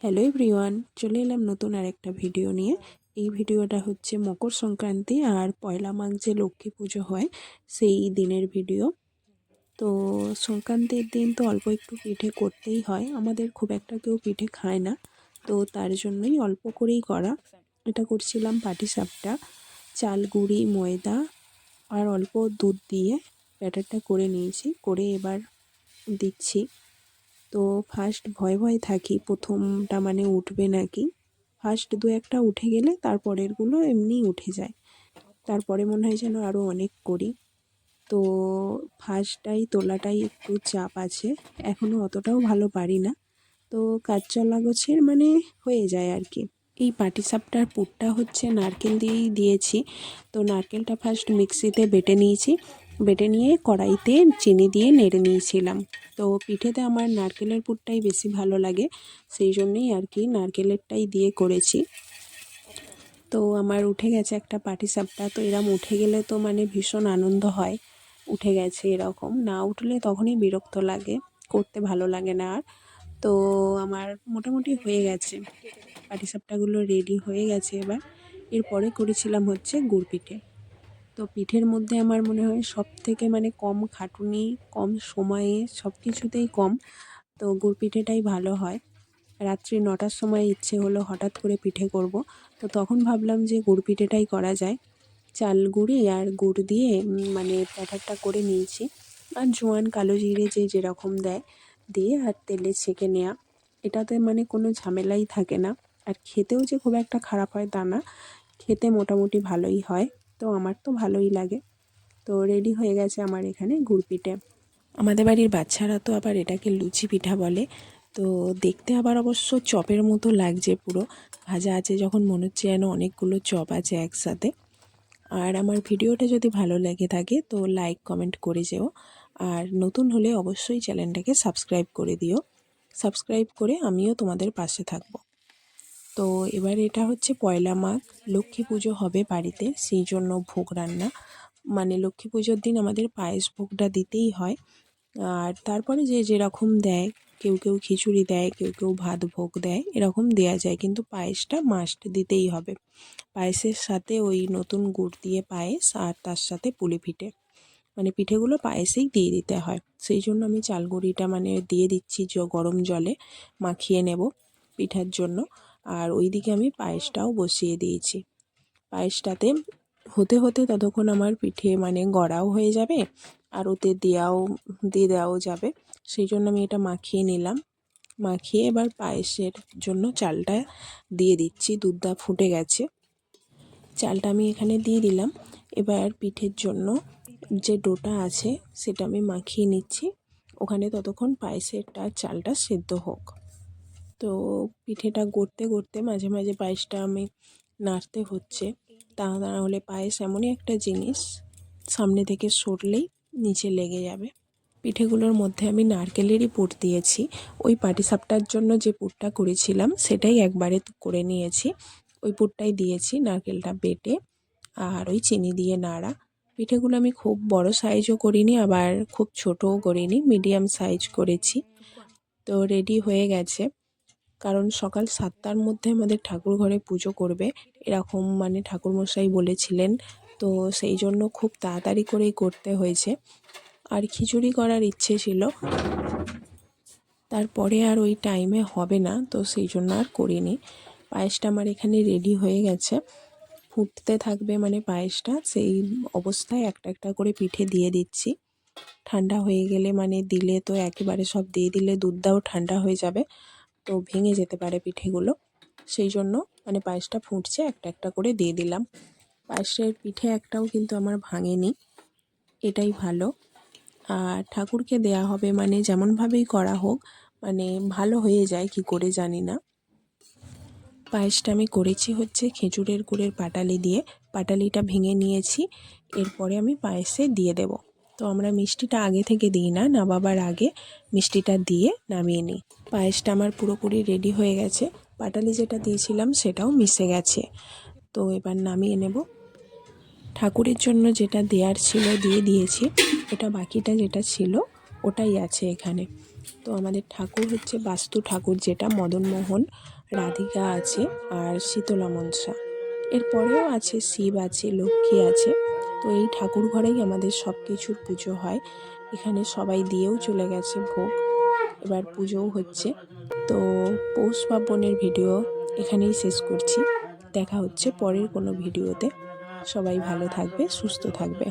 Hello everyone, চলে এলাম নতুন আরেকটা ভিডিও নিয়ে। এই ভিডিওটা হচ্ছে মকর সংক্রান্তি আর পয়লা মাঘ যে লক্ষ্মী পুজো হয় সেই দিনের ভিডিও। তো সংক্রান্তির দিন তো অল্প একটু পিঠে করতেই হয়, আমাদের খুব একটা কেউ পিঠে খায় না, তো তার জন্যই অল্প করেই করা। এটা করছিলাম পাটিসাপটা, চাল গুঁড়ি ময়দা আর অল্প দুধ দিয়ে ব্যাটারটা করে নিয়েছি, করে এবার দিচ্ছি। তো ফার্স্ট ভয় ভয় থাকি প্রথমটা মানে উঠবে নাকি। ফার্স্ট দু একটা উঠে গেলে তারপরেরগুলো এমনিই উঠে যায়, তারপরে মনে হয় যেন আরও অনেক করি। তো ফার্স্টটাই তোলাটাই একটু চাপ আছে, এখনও অতটাও ভালো পারি না। তো কাজ চলা গোছের মানে হয়ে যায় আর কি। এই পাটিসাপটার পুরটা হচ্ছে নারকেল দিয়েই দিয়েছি। তো নারকেলটা ফার্স্ট মিক্সিতে বেটে নিয়েছি, বেটে নিয়ে কড়াইতে চিনি দিয়ে নেড়ে নিয়েছিলাম। তো পিঠেতে আমার নারকেলের পুরটাই বেশি ভালো লাগে, সেই জন্যেই আর কি নারকেলেরটাই দিয়ে করেছি। তো আমার উঠে গেছে একটা পাটিসাপটা। তো এরম উঠে গেলে তো মানে ভীষণ আনন্দ হয়, উঠে গেছে এরকম। না উঠলে তখনই বিরক্ত লাগে, করতে ভালো লাগে না আর। তো আমার মোটামুটি হয়ে গেছে, পাটিসাপটাগুলো রেডি হয়ে গেছে। এবার এরপরে করেছিলাম হচ্ছে গুড় পিঠে। তো পিঠের মধ্যে আমার মনে হয় সব থেকে মানে কম খাটুনি, কম সময়ে, সব কিছুতেই কম। তো গুড় পিঠেটাই ভালো হয়। রাত্রি 9টার সময় ইচ্ছে হলো হঠাৎ করে পিঠে করব, তো তখন ভাবলাম যে গুড় পিঠেটাই করা যায়। চাল গুঁড়ি আর গুড় দিয়ে মানে ব্যাটারটা করে নিয়েছি, আর জোয়ান কালো জিরে যে যেরকম দেয় দিয়ে আর তেলে ছেঁকে নেওয়া। এটাতে মানে কোনো ঝামেলাই থাকে না, আর খেতেও যে খুব একটা খারাপ হয় তা না, খেতে মোটামুটি ভালোই হয়। তো আমার তো ভালোই লাগে। তো রেডি হয়ে গেছে আমার এখানে গুড় পিঠে। আমাদের বাড়ির বাচ্চারা তো আবার এটাকে লুচি পিঠা বলে। তো দেখতে আবার অবশ্য চপের মতো লাগছে, পুরো ভাজা আছে যখন মনে হচ্ছে যেন অনেকগুলো চপ আছে একসাথে। আর আমার ভিডিওটা যদি ভালো লেগে থাকে তো লাইক কমেন্ট করে যেও, আর নতুন হলে অবশ্যই চ্যানেলটাকে সাবস্ক্রাইব করে দিও। সাবস্ক্রাইব করে আমিও তোমাদের পাশে থাকবো। তো এবার এটা হচ্ছে পয়লা মাঘ, লক্ষ্মী পুজো হবে বাড়িতে, সেই জন্য ভোগ রান্না। মানে লক্ষ্মী পুজোর দিন আমাদের পায়েস ভোগটা দিতেই হয়। আর তারপরে যে যেরকম দেয়, কেউ কেউ খিচুড়ি দেয়, কেউ কেউ ভাত ভোগ দেয়, এরকম দেয়া যায়, কিন্তু পায়েসটা মাস্ট দিতেই হবে। পায়েসের সাথে ওই নতুন গুড় দিয়ে পায়েস, আর তার সাথে পুলি পিঠে, মানে পিঠেগুলো পায়েসেই দিয়ে দিতে হয়। সেই জন্য আমি চালগুড়িটা মানে দিয়ে দিচ্ছি গরম জলে মাখিয়ে নেব পিঠার জন্য। আর ওইদিকে আমি পায়েসটাও বসিয়ে দিয়েছি। পায়েসটাতে হতে হতে ততক্ষণ আমার পিঠে মানে গড়াও হয়ে যাবে, আর ওতে দিয়ে দেওয়াও যাবে। সেই জন্য আমি এটা মাখিয়ে নিলাম। মাখিয়ে এবার পায়েসের জন্য চালটা দিয়ে দিচ্ছি, দুধটা ফুটে গেছে, চালটা আমি এখানে দিয়ে দিলাম। এবার পিঠের জন্য যে ডোটা আছে সেটা আমি মাখিয়ে নিচ্ছি, ওখানে ততক্ষণ পায়েসেরটা চালটা সেদ্ধ হোক। তো পিঠেটা গড়তে গড়তে মাঝে মাঝে পায়েসটা আমি নাড়তে হচ্ছে, তা না হলে পায়েস এমনই একটা জিনিস, সামনে থেকে সরলেই নিচে লেগে যাবে। পিঠেগুলোর মধ্যে আমি নারকেলেরই পুর দিয়েছি, ওই পাটিসাপটার জন্য যে পুরটা করেছিলাম সেটাই একবারে করে নিয়েছি, ওই পুরটাই দিয়েছি, নারকেলটা বেটে আর ওই চিনি দিয়ে নাড়া। পিঠেগুলো আমি খুব বড় সাইজও করিনি, আবার খুব ছোটও করিনি, মিডিয়াম সাইজ করেছি। তো রেডি হয়ে গেছে, কারণ সকাল 7টার মধ্যে আমাদের ঠাকুর ঘরে পুজো করবে, এরকম মানে ঠাকুরমশাই বলেছিলেন। তো সেই জন্য খুব তাড়াতাড়ি করেই করতে হয়েছে। আর খিচুড়ি করার ইচ্ছে ছিল, তারপরে আর ওই টাইমে হবে না, তো সেই জন্য আর করিনি। পায়েসটা আমার এখানে রেডি হয়ে গেছে, ফুটতে থাকবে মানে পায়েসটা, সেই অবস্থায় একটা একটা করে পিঠে দিয়ে দিচ্ছি। ঠান্ডা হয়ে গেলে মানে দিলে তো একেবারে সব দিয়ে দিলে দুধটাও ঠান্ডা হয়ে যাবে, তো ভেঙে যেতে পারে পিঠেগুলো। সেই জন্য মানে পায়েসটা ফুটছে, একটা একটা করে দিয়ে দিলাম। পায়েসের পিঠে একটাও কিন্তু আমার ভাঙেনি, এটাই ভালো। আর ঠাকুরকে দেয়া হবে মানে যেমনভাবেই করা হোক, মানে ভালো হয়ে যায় কি করে জানি না। পায়েসটা আমি করেছি হচ্ছে খেজুরের গুড়ের পাটালি দিয়ে, পাটালিটা ভেঙে নিয়েছি, এরপরে আমি পায়েসে দিয়ে দেব। তো আমরা মিষ্টিটা আগে থেকে দিই না, নামাবার আগে মিষ্টিটা দিয়ে নামিয়ে নিই। পায়েসটা আমার পুরোপুরি রেডি হয়ে গেছে, পাটালি যেটা দিয়েছিলাম সেটাও মিশে গেছে। তো এবার নামিয়ে নেব। ঠাকুরের জন্য যেটা দেওয়ার ছিল দিয়ে দিয়েছি, এটা বাকিটা যেটা ছিল ওটাই আছে এখানে। তো আমাদের ঠাকুর হচ্ছে বাস্তু ঠাকুর, যেটা মদনমোহন রাধিকা আছে আর শীতলা মনসা। এরপরেও আছে শিব আছে, লক্ষ্মী আছে। তো এই ঠাকুর ঘরেই আমাদের সব কিছুর পুজো হয়। এখানে সবাই দিয়েও চলে গেছে ভোগ, এবার পুজোও হচ্ছে। তো পৌষ পার্বণের ভিডিও এখানেই শেষ করছি। দেখা হচ্ছে পরের কোনো ভিডিওতে। সবাই ভালো থাকবে, সুস্থ থাকবে।